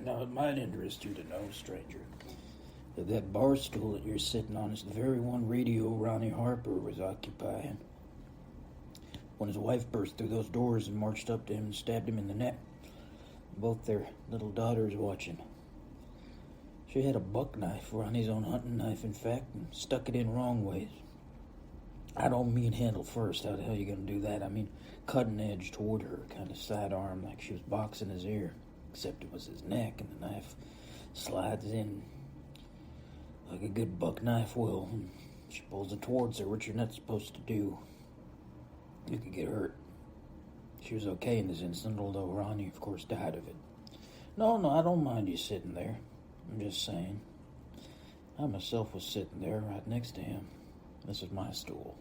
Now, it might interest you to know, stranger, that that bar stool that you're sitting on is the very one radio Ronnie Harper was occupying when his wife burst through those doors and marched up to him and stabbed him in the neck. Both their little daughters watching. She had a buck knife, Ronnie's own hunting knife, in fact, and stuck it in wrong ways. I don't mean handle first. How the hell are you going to do that? I mean cutting edge toward her, kind of sidearm like she was boxing his ear, except it was his neck, and the knife slides in like a good buck knife will. And she pulls it towards her, which you're not supposed to do. You could get hurt. She was okay in this instant, although Ronnie, of course, died of it. No, I don't mind you sitting there. I'm just saying. I myself was sitting there right next to him. This is my stool.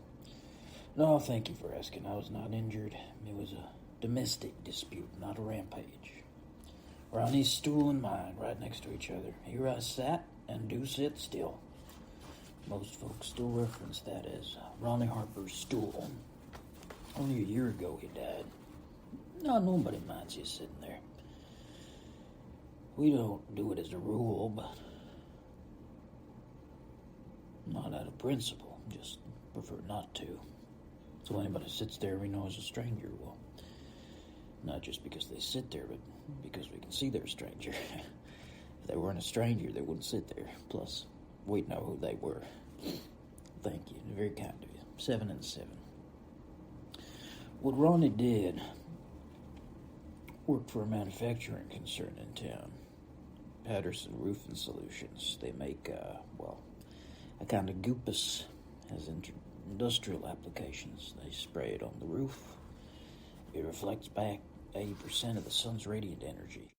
No, thank you for asking. I was not injured. It was a domestic dispute, not a rampage. Ronnie's stool and mine right next to each other. Here I sat and do sit still. Most folks still reference that as Ronnie Harper's stool. Only a year ago he died. No, nobody minds you sitting there. We don't do it as a rule, but not out of principle. Just prefer not to. So anybody sits there we know is a stranger, well, not just because they sit there, but because we can see they're a stranger. If they weren't a stranger, they wouldn't sit there. Plus, we'd know who they were. Thank you. Very kind of you. 7 and 7. What Ronnie did worked for a manufacturing concern in town. Patterson Roofing Solutions. They make, a kind of goopus. Has industrial applications. They spray it on the roof. It reflects back 80% of the sun's radiant energy.